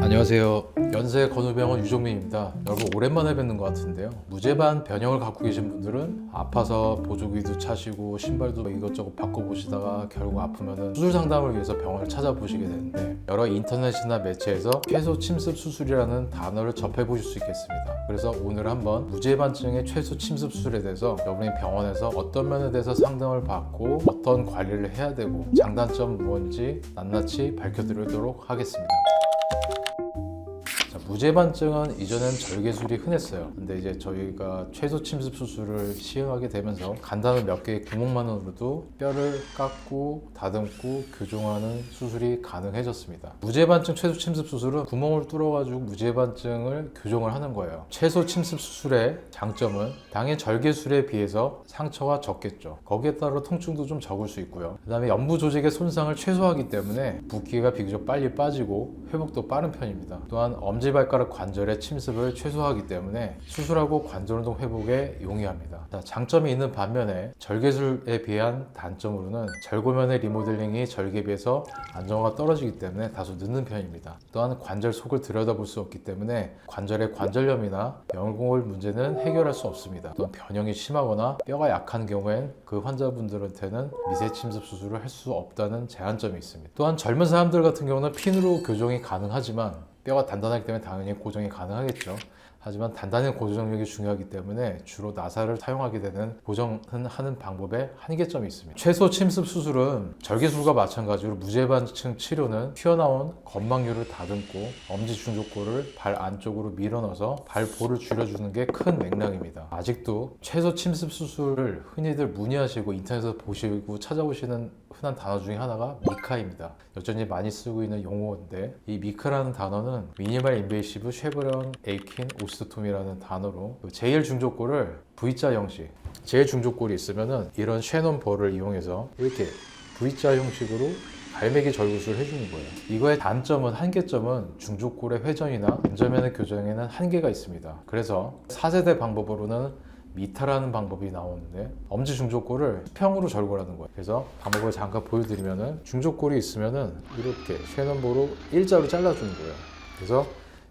안녕하세요. 연세 건우병원 유종민입니다. 여러분 오랜만에 뵙는 것 같은데요. 무제반 변형을 갖고 계신 분들은 아파서 보조기도 차시고 신발도 이것저것 바꿔보시다가 결국 아프면 수술 상담을 위해서 병원을 찾아보시게 되는데, 여러 인터넷이나 매체에서 최소 침습 수술이라는 단어를 접해보실 수 있겠습니다. 그래서 오늘 한번 무제반증의 최소 침습 수술에 대해서 여러분이 병원에서 어떤 면에 대해서 상담을 받고 어떤 관리를 해야 되고 장단점 무엇인지 낱낱이 밝혀드리도록 하겠습니다. 무제반증은 이전엔 절개술이 흔했어요. 근데 이제 저희가 최소 침습 수술을 시행하게 되면서 간단한 몇 개의 구멍만으로도 뼈를 깎고 다듬고 교정하는 수술이 가능해졌습니다. 무제반증 최소 침습 수술은 구멍을 뚫어가지고 무제반증을 교정을 하는 거예요. 최소 침습 수술의 장점은 당연히 절개술에 비해서 상처가 적겠죠. 거기에 따라 통증도 좀 적을 수 있고요. 그 다음에 연부 조직의 손상을 최소화하기 때문에 붓기가 비교적 빨리 빠지고 회복도 빠른 편입니다. 또한 엄지발가락 관절의 침습을 최소화하기 때문에 수술하고 관절운동 회복에 용이합니다. 장점이 있는 반면에 절개술에 비한 단점으로는 절고면의 리모델링이 절개에 비해서 안정화가 떨어지기 때문에 다소 늦는 편입니다. 또한 관절 속을 들여다볼 수 없기 때문에 관절의 관절염이나 연골 문제는 해결할 수 없습니다. 또한 변형이 심하거나 뼈가 약한 경우엔 그 환자분들한테는 미세 침습 수술을 할 수 없다는 제한점이 있습니다. 또한 젊은 사람들 같은 경우는 핀으로 교정이 가능하지만 뼈가 단단하기 때문에 당연히 고정이 가능하겠죠. 하지만 단단한 고정력이 중요하기 때문에 주로 나사를 사용하게 되는 고정하는 방법에 한계점이 있습니다. 최소 침습 수술은 절개술과 마찬가지로 무제반증 치료는 튀어나온 건막류를 다듬고 엄지 중족골을 발 안쪽으로 밀어넣어서 발볼을 줄여주는 게 큰 맥락입니다. 아직도 최소 침습 수술을 흔히들 문의하시고 인터넷에서 보시고 찾아보시는 흔한 단어 중에 하나가 미카입니다. 여전히 많이 쓰고 있는 용어인데, 이 미카라는 단어는 미니멀 인베이시브 쉐브론 에이킨 오스토톰이라는 단어로 제일 중족골을 V자 형식, 제일 중족골이 있으면은 이런 쉐논 볼을 이용해서 이렇게 V자 형식으로 갈매기 절구술을 해주는 거예요. 이거의 단점은, 한계점은 중족골의 회전이나 관절면의 교정에는 한계가 있습니다. 그래서 4세대 방법으로는 미타라는 방법이 나오는데, 엄지 중족골을 수평으로 절골하는 거예요. 그래서 방법을 잠깐 보여드리면은, 중족골이 있으면은 이렇게 쉐논볼로 일자로 잘라주는 거예요. 그래서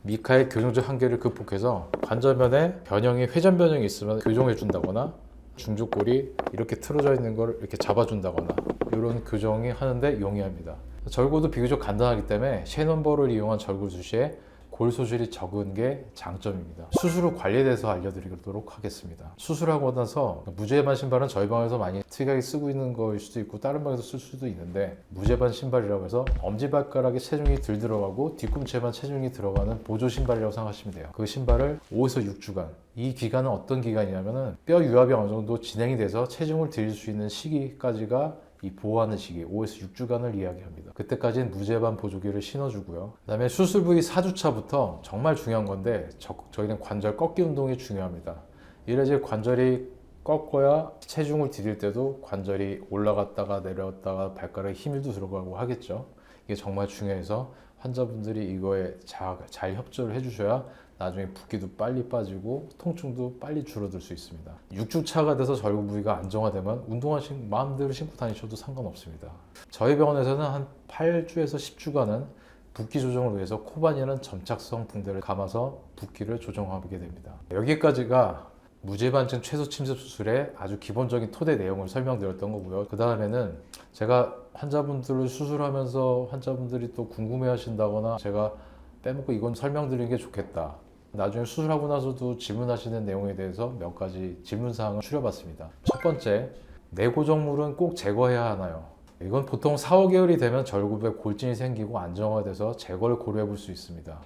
미카의 교정적 한계를 극복해서 관절면에 변형이, 회전 변형이 있으면 교정해 준다거나, 중족골이 이렇게 틀어져 있는 걸 이렇게 잡아준다거나, 이런 교정이 하는데 용이합니다. 절골도 비교적 간단하기 때문에 쉐논볼을 이용한 절골술 시에 골 소실이 적은 게 장점입니다. 수술 후 관리에 대해서 알려드리도록 하겠습니다. 수술하고 나서 무제반 신발은 저희 방에서 많이 특이하게 쓰고 있는 거일 수도 있고 다른 방에서 쓸 수도 있는데, 무제반 신발이라고 해서 엄지발가락에 체중이 덜 들어가고 뒤꿈치에만 체중이 들어가는 보조 신발이라고 생각하시면 돼요. 그 신발을 5에서 6주간, 이 기간은 어떤 기간이냐면은 뼈 유합이 어느 정도 진행이 돼서 체중을 들일 수 있는 시기까지가 이 보호하는 시기 5에서 6주간을 이야기합니다. 그때까지는 무제반 보조기를 신어주고요. 그 다음에 수술 부위 4주차부터 정말 중요한 건데, 저희는 관절 꺾기 운동이 중요합니다. 이래서 관절이 꺾어야 체중을 디딜 때도 관절이 올라갔다가 내려갔다가 발가락에 힘도 들어가고 하겠죠. 이게 정말 중요해서 환자분들이 이거에 잘 협조를 해주셔야 나중에 붓기도 빨리 빠지고 통증도 빨리 줄어들 수 있습니다. 6주 차가 돼서 절구 부위가 안정화되면 운동화신 마음대로 신고 다니셔도 상관없습니다. 저희 병원에서는 한 8주에서 10주간은 붓기 조정을 위해서 코반이라는 점착성 붕대를 감아서 붓기를 조정하게 됩니다. 여기까지가 무제반증 최소 침습 수술의 아주 기본적인 토대 내용을 설명드렸던 거고요. 그 다음에는 제가 환자분들을 수술하면서 환자분들이 또 궁금해 하신다거나 제가 빼먹고 이건 설명드리는 게 좋겠다, 나중에 수술하고 나서도 질문하시는 내용에 대해서 몇 가지 질문사항을 추려봤습니다. 첫 번째, 내고정물은 꼭 제거해야 하나요? 이건 보통 4, 5개월이 되면 절구부에 골진이 생기고 안정화돼서 제거를 고려해 볼 수 있습니다.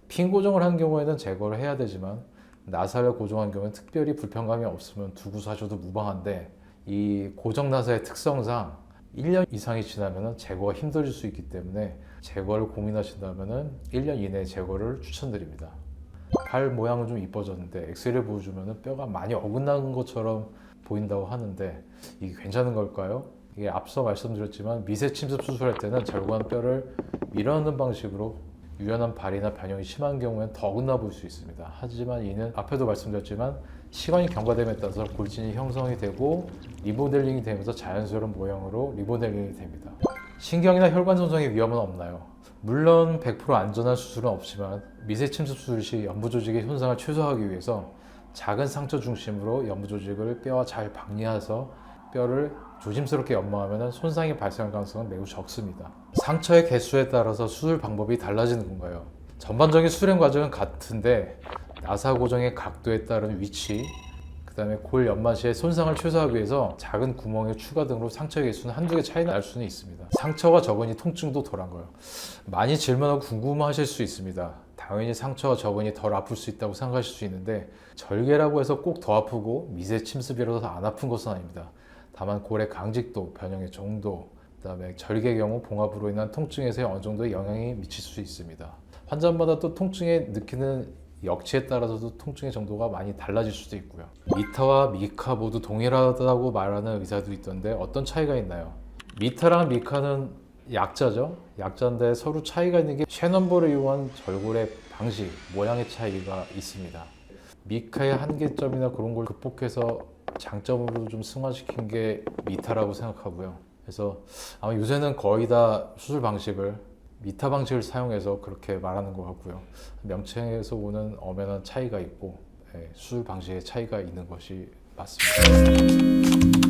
핀 고정을 한 경우에는 제거를 해야 되지만, 나사를 고정한 경우에는 특별히 불편감이 없으면 두고 사셔도 무방한데, 이 고정 나사의 특성상 1년 이상이 지나면 제거가 힘들어질 수 있기 때문에 제거를 고민하신다면 1년 이내에 제거를 추천드립니다. 발 모양은 좀 이뻐졌는데 엑스레이 보여주면 뼈가 많이 어긋난 것처럼 보인다고 하는데, 이게 괜찮은 걸까요? 이게 앞서 말씀드렸지만 미세 침습 수술할 때는 절구한 뼈를 밀어넣는 방식으로 유연한 발이나 변형이 심한 경우에는 더 어긋나 보일 수 있습니다. 하지만 이는 앞에도 말씀드렸지만 시간이 경과됨에 따라서 골진이 형성이 되고 리모델링이 되면서 자연스러운 모양으로 리모델링이 됩니다. 신경이나 혈관 손상의 위험은 없나요? 물론 100% 안전한 수술은 없지만 미세 침습 수술 시 연부 조직의 손상을 최소화하기 위해서 작은 상처 중심으로 연부 조직을 뼈와 잘 박리해서 뼈를 조심스럽게 연마하면 손상이 발생할 가능성은 매우 적습니다. 상처의 개수에 따라서 수술 방법이 달라지는 건가요? 전반적인 수련 과정은 같은데 나사 고정의 각도에 따른 위치, 그 다음에 골 연마 시에 손상을 최소화하기 위해서 작은 구멍의 추가 등으로 상처의 개수는 한두 개 차이 날 수는 있습니다. 상처가 적으니 통증도 덜한 거예요. 많이 질문하고 궁금하실 수 있습니다. 당연히 상처가 적으니 덜 아플 수 있다고 생각하실 수 있는데 절개라고 해서 꼭 더 아프고 미세 침습이라서 안 아픈 것은 아닙니다. 다만 골의 강직도, 변형의 정도, 그 다음에 절개의 경우 봉합으로 인한 통증에서 어느 정도의 영향이 미칠 수 있습니다. 환자마다 또 통증에 느끼는 역치에 따라서도 통증의 정도가 많이 달라질 수도 있고요. 미타와 미카 모두 동일하다고 말하는 의사도 있던데 어떤 차이가 있나요? 미타랑 미카는 약자죠. 약자인데 서로 차이가 있는 게 쉐넘볼을 이용한 절골의 방식, 모양의 차이가 있습니다. 미카의 한계점이나 그런 걸 극복해서 장점으로 좀 승화시킨 게 미타라고 생각하고요. 그래서 아마 요새는 거의 다 수술 방식을 미타 방식을 사용해서 그렇게 말하는 것 같고요. 명칭에서 오는 엄연한 차이가 있고 수술 방식의 차이가 있는 것이 맞습니다.